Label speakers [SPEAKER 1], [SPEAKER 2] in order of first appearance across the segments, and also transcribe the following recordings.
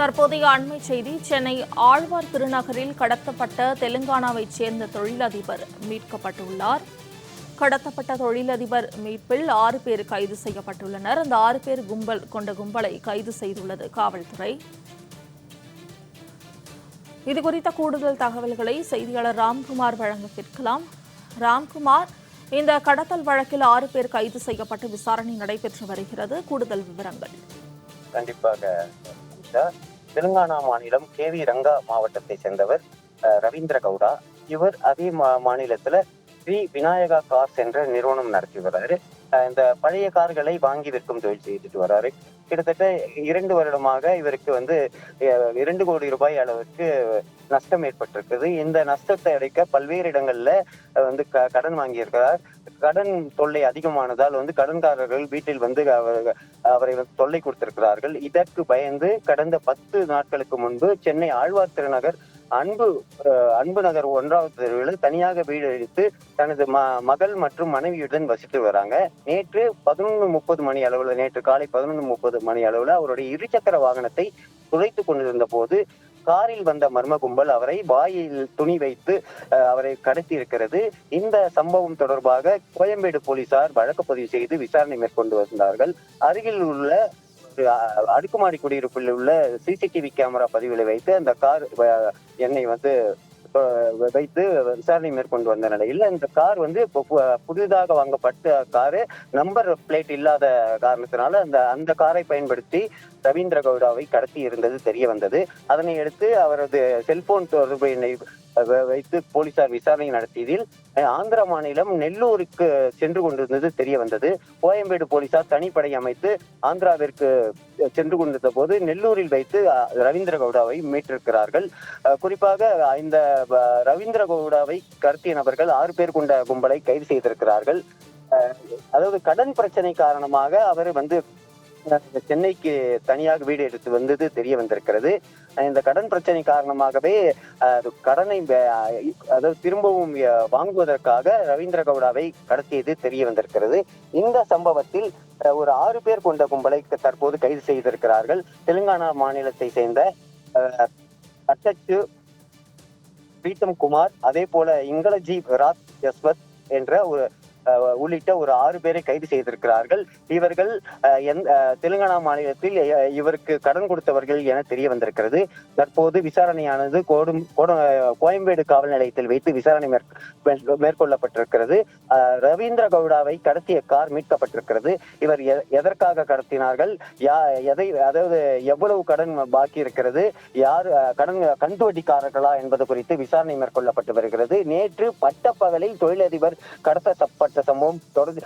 [SPEAKER 1] தற்போதைய அண்மை செய்தி. சென்னை ஆழ்வார் திருநகரில் கடத்தப்பட்ட தெலுங்கானாவைச் சேர்ந்த தொழிலதிபர் மீட்கப்பட்டுள்ளார். கடத்தப்பட்ட தொழிலதிபர் மீட்பில் 6 பேர் கைது செய்யப்பட்டுள்ளனர். அந்த 6 பேர் கும்பலை கைது செய்துள்ளது காவல்துறை. இதுகுறித்த கூடுதல் தகவல்களை செய்தியாளர் ராம்குமார் வழங்க கேட்கலாம். ராம்குமார், இந்த கடத்தல் வழக்கில் 6 பேர் கைது செய்யப்பட்டு விசாரணை நடைபெற்று வருகிறது. கூடுதல் விவரங்கள்.
[SPEAKER 2] கண்டிப்பாக தெலுங்கானா மாநிலம் கேவி ரங்கா மாவட்டத்தை சேர்ந்தவர் ரவீந்திர கவுடா. இவர் அதே மாநிலத்துல ஸ்ரீ விநாயகா கார்ஸ் என்ற நிறுவனம் நடத்தி வர்றாரு. இந்த பழைய கார்களை வாங்கி விற்கும் தொழில் செய்துட்டு வர்றாரு. கிட்டத்தட்ட 2 வருடமாக இவருக்கு 2 கோடி ரூபாய் அளவுக்கு நஷ்டம் ஏற்பட்டிருக்குது. இந்த நஷ்டத்தை அடைக்க பல்வேறு இடங்கள்ல கடன் வாங்கியிருக்கிறார். கடன் தொல்லை அதிகமானதால் கடன்காரர்கள் வீட்டில் அவரை தொல்லை கொடுத்திருக்கிறார்கள். இதற்கு பயந்து கடந்த 10 நாட்களுக்கு முன்பு சென்னை ஆழ்வார் திருநகர் அன்பு நகர் 1வது தெருவில் தனியாக வீடு எடுத்து தனது மகள் மற்றும் மனைவியுடன் வசித்து வராங்க. நேற்று 11:30 மணி அளவுல காலை 11:30 மணி அளவுல அவருடைய இருசக்கர வாகனத்தை துளைத்துக் கொண்டிருந்த போது காரில் வந்த மர்ம கும்பல் அவரை வாயில் துணி வைத்து அவரை கடத்தி இருக்கிறது. இந்த சம்பவம் தொடர்பாக கோயம்பேடு போலீசார் வழக்கு பதிவு செய்து விசாரணை மேற்கொண்டு வந்தார்கள். அருகில் உள்ள அடுக்குமாடி குடியிருப்பில் உள்ள சிசிடிவி கேமரா பதிவுகளை வைத்து அந்த கார் எண்ணை வைத்து விசாரணை மேற்கொண்டு வந்த நிலையில் இந்த கார் புதிதாக வாங்கப்பட்ட காரு நம்பர் பிளேட் இல்லாத காரணத்தினால அந்த காரை பயன்படுத்தி ரவீந்திர கவுடாவை கடத்தி இருந்தது தெரிய வந்தது. அதனை அடுத்து அவரது செல்போன் தொடர்பு எண்ணை வைத்து போலீசார் விசாரணை நடத்தியதில் ஆந்திர மாநிலம் நெல்லூருக்கு சென்று கொண்டிருந்தது தெரிய வந்தது. கோயம்பேடு போலீசார் தனிப்படை அமைத்து ஆந்திராவிற்கு சென்று கொண்டிருந்த போது நெல்லூரில் வைத்து ரவீந்திர கவுடாவை மீட்டிருக்கிறார்கள். குறிப்பாக இந்த ரவீந்திர கவுடாவை கடத்திய நபர்கள் 6 பேர் கொண்ட கும்பலை கைது செய்திருக்கிறார்கள். அதாவது கடன் பிரச்சனை காரணமாக அவர் சென்னைக்கு தனியாக வீடு எடுத்து வந்தது தெரிய வந்திருக்கிறது. இந்த கடன் பிரச்சனை காரணமாகவே கடனை திரும்பவும் வாங்குவதற்காக ரவீந்திர கவுடாவை கடத்தியது தெரிய வந்திருக்கிறது. இந்த சம்பவத்தில் ஒரு 6 பேர் கொண்ட கும்பலை தற்போது கைது செய்திருக்கிறார்கள். தெலுங்கானா மாநிலத்தை சேர்ந்த அட்டச்சு பிரீத்தம் குமார், அதே போல இங்கலஜி ராஜ் யஸ்வத் என்ற உள்ளிட்ட ஒரு 6 பேரை கைது செய்திருக்கிறார்கள். இவர்கள் தெலுங்கானா மாநிலத்தில் இவருக்கு கடன் கொடுத்தவர்கள் என தெரிய வந்திருக்கிறது. தற்போது விசாரணையானது கோயம்பேடு காவல் நிலையத்தில் வைத்து விசாரணை மேற்கொள்ளப்பட்டிருக்கிறது. ரவீந்திர கவுடாவை கடத்திய கார் மீட்கப்பட்டிருக்கிறது. இவர் எதற்காக கடத்தினார்கள், அதாவது எவ்வளவு கடன் பாக்கி இருக்கிறது, யார் கந்து வட்டிக்காரர்களா என்பது குறித்து விசாரணை மேற்கொள்ளப்பட்டு வருகிறது. நேற்று பட்டப்பகலில் தொழிலதிபர் கடத்தப்பட்ட சம்பவம் தொடர்ந்து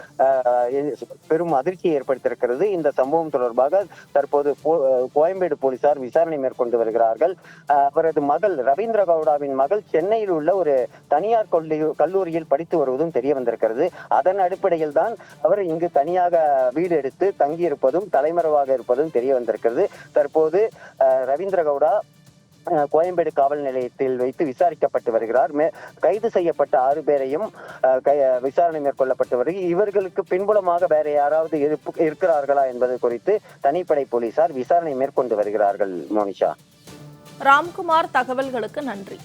[SPEAKER 2] பெரும் அதிர்ச்சியை ஏற்படுத்தியிருக்கிறது. இந்த சம்பவம் தொடர்பாக தற்போது கோயம்பேடு போலீசார் விசாரணை மேற்கொண்டு வருகிறார்கள். அவரது மகள் ரவீந்திர கவுடாவின் மகள் சென்னையில் உள்ள ஒரு தனியார் கல்லூரியில் படித்து வருவதும் தெரிய வந்திருக்கிறது. அதன் அடிப்படையில் தான் அவர் இங்கு தனியாக வீடு எடுத்து தங்கியிருப்பதும் தலைமறைவாக இருப்பதும் தெரிய வந்திருக்கிறது. தற்போது ரவீந்திர கவுடா கோயம்பேடு காவல் நிலையத்தில் வைத்து விசாரிக்கப்பட்டு வருகிறார். கைது செய்யப்பட்ட 6 பேரையும் விசாரணை மேற்கொள்ளப்பட்டு வருகிறது. இவர்களுக்கு பின்புலமாக வேற யாராவது இருக்கிறார்களா என்பது குறித்து தனிப்படை போலீசார் விசாரணை மேற்கொண்டு வருகிறார்கள். மோனிஷா.
[SPEAKER 1] ராம்குமார், தகவல்களுக்கு நன்றி.